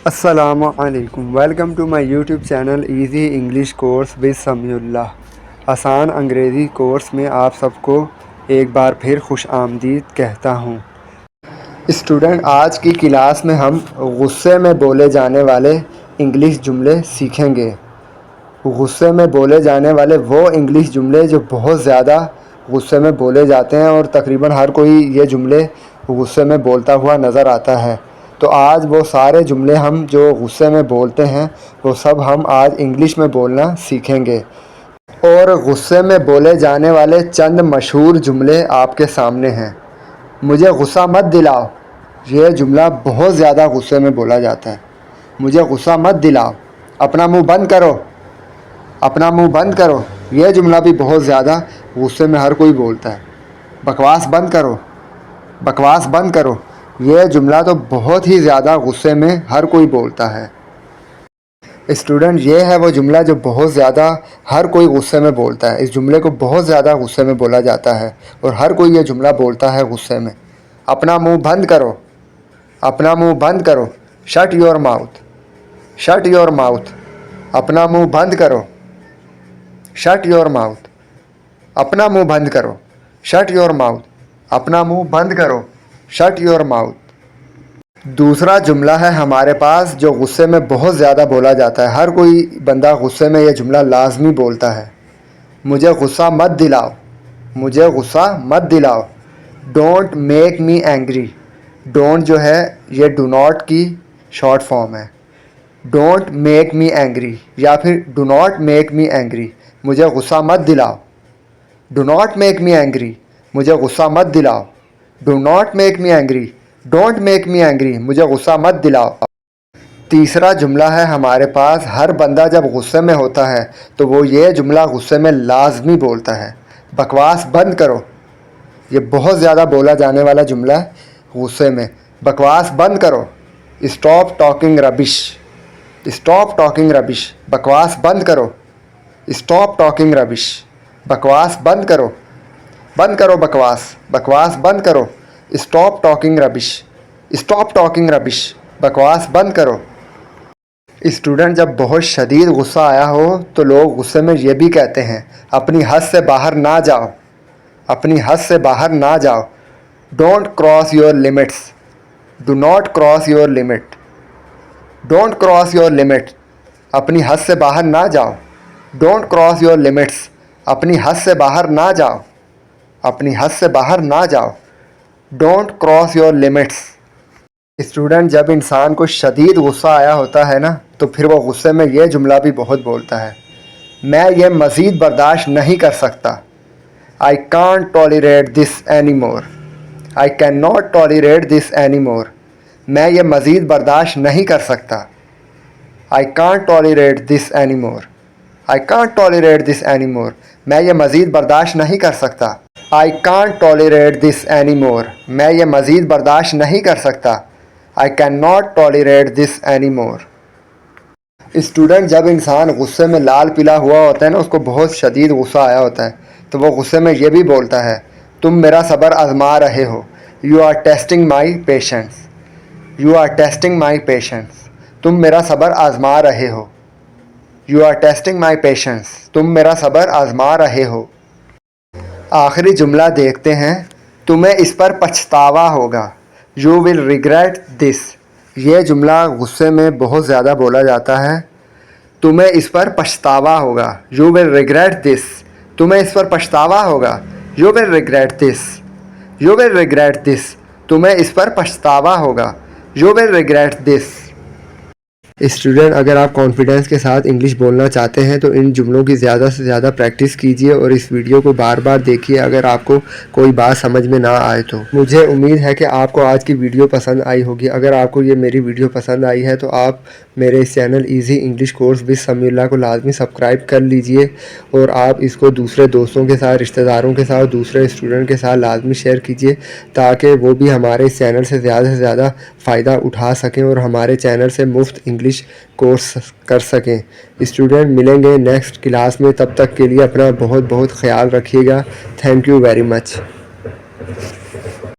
السلام علیکم، welcome to my YouTube channel easy English course with Samiullah. آسان انگریزی کورس میں آپ سب کو ایک بار پھر خوش آمدید کہتا ہوں۔ اسٹوڈنٹ، آج کی کلاس میں ہم غصے میں بولے جانے والے انگلش جملے سیکھیں گے۔ غصے میں بولے جانے والے وہ انگلش جملے جو بہت زیادہ غصے میں بولے جاتے ہیں، اور تقریباً ہر کوئی یہ جملے غصے میں بولتا ہوا نظر آتا ہے۔ تو آج وہ سارے جملے ہم جو غصے میں بولتے ہیں وہ سب ہم آج انگلش میں بولنا سیکھیں گے۔ اور غصے میں بولے جانے والے چند مشہور جملے آپ کے سامنے ہیں۔ مجھے غصہ مت دلاؤ، یہ جملہ بہت زیادہ غصے میں بولا جاتا ہے۔ مجھے غصہ مت دلاؤ، اپنا منہ بند کرو، اپنا منہ بند کرو، یہ جملہ بھی بہت زیادہ غصے میں ہر کوئی بولتا ہے۔ بکواس بند کرو، بکواس بند کرو، یہ جملہ تو بہت ہی زیادہ غصے میں ہر کوئی بولتا ہے۔ اسٹوڈنٹ، یہ ہے وہ جملہ جو بہت زیادہ ہر کوئی غصے میں بولتا ہے۔ اس جملے کو بہت زیادہ غصے میں بولا جاتا ہے اور ہر کوئی یہ جملہ بولتا ہے غصے میں۔ اپنا منہ بند کرو، اپنا منہ بند کرو، shut your mouth, shut your mouth, اپنا منہ بند کرو، شٹ یور ماؤتھ، اپنا منہ بند کرو، شٹ یور ماؤتھ، اپنا منہ بند کرو، شٹ یور ماؤتھ۔ دوسرا جملہ ہے ہمارے پاس جو غصے میں بہت زیادہ بولا جاتا ہے۔ ہر کوئی بندہ غصے میں یہ جملہ لازمی بولتا ہے۔ مجھے غصہ مت دلاؤ، مجھے غصہ مت دلاؤ، don't make me angry. Don't جو ہے یہ ڈو ناٹ کی شارٹ فارم ہے۔ ڈونٹ میک می اینگری یا پھر do not make me angry, مجھے غصہ مت دلاؤ۔ Do not make me angry, مجھے غصہ مت دلاؤ۔ Do not make me angry, don't make me angry, مجھے غصہ مت دلاؤ۔ تیسرا جملہ ہے ہمارے پاس، ہر بندہ جب غصے میں ہوتا ہے تو وہ یہ جملہ غصے میں لازمی بولتا ہے، بکواس بند کرو۔ یہ بہت زیادہ بولا جانے والا جملہ ہے غصے میں، بکواس بند کرو۔ اسٹاپ ٹاکنگ ربش، اسٹاپ ٹاکنگ ربش، بکواس بند کرو۔ اسٹاپ ٹاکنگ ربش، بکواس بند کرو، بند کرو بکواس، بکواس بند کرو۔ اسٹاپ ٹاکنگ ربش، اسٹاپ ٹاکنگ ربش، بکواس بند کرو۔ اسٹوڈنٹ، جب بہت شدید غصہ آیا ہو تو لوگ غصے میں یہ بھی کہتے ہیں، اپنی حد سے باہر نہ جاؤ، اپنی حد سے باہر نہ جاؤ۔ Don't cross your limits, do not cross your limit, don't cross your limit, اپنی حد سے باہر نہ جاؤ۔ ڈونٹ کراس یور لمٹس، اپنی حد سے باہر نہ جاؤ، اپنی حد سے باہر نہ جاؤ۔ Don't cross your limits. Student, جب انسان کو شدید غصہ آیا ہوتا ہے نا تو پھر وہ غصے میں یہ جملہ بھی بہت بولتا ہے، میں یہ مزید برداشت نہیں کر سکتا۔ I can't tolerate this anymore. I cannot tolerate this anymore. میں یہ مزید برداشت نہیں کر سکتا۔ I can't tolerate this anymore. I can't tolerate this anymore. میں یہ مزید برداشت نہیں کر سکتا۔ I can't tolerate this anymore. میں یہ مزید برداشت نہیں کر سکتا۔ I cannot tolerate this anymore. Student, جب انسان غصے میں لال پیلا ہوا ہوتا ہے نا، اس کو بہت شدید غصہ آیا ہوتا ہے تو وہ غصے میں یہ بھی بولتا ہے، تم میرا صبر آزما رہے ہو۔ You are testing my patience. You are testing my patience. تم میرا صبر آزما رہے ہو۔ You are testing my patience. تم میرا صبر آزما رہے ہو۔ آخری جملہ دیکھتے ہیں، تمہیں اس پر پچھتاوا ہوگا۔ You will regret this. یہ جملہ غصے میں بہت زیادہ بولا جاتا ہے۔ تمہیں اس پر پچھتاوا ہوگا۔ You will regret this. تمہیں اس پر پچھتاوا ہوگا۔ You will regret this. You will regret this. تمہیں اس پر پچھتاوا ہوگا۔ You will regret this. Student, اگر آپ کانفیڈنس کے ساتھ انگلش بولنا چاہتے ہیں تو ان جملوں کی زیادہ سے زیادہ پریکٹس کیجیے اور اس ویڈیو کو بار بار دیکھیے اگر آپ کو کوئی بات سمجھ میں نہ آئے تو۔ مجھے امید ہے کہ آپ کو آج کی ویڈیو پسند آئی ہوگی۔ اگر آپ کو یہ میری ویڈیو پسند آئی ہے تو آپ میرے اس channel easy English course with Samiullah کو لازمی سبسکرائب کر لیجئے اور آپ اس کو دوسرے دوستوں کے ساتھ، رشتہ داروں کے ساتھ، دوسرے اسٹوڈنٹ کے ساتھ لازمی شیئر کیجیے تاکہ وہ بھی ہمارے اس چینل سے زیادہ فائدہ اٹھا سکیں اور ہمارے چینل سے مفت انگلش کورس کر سکیں۔ اسٹوڈنٹ، ملیں گے نیکسٹ کلاس میں، تب تک کے لیے اپنا بہت خیال رکھیے گا۔ Thank you very much.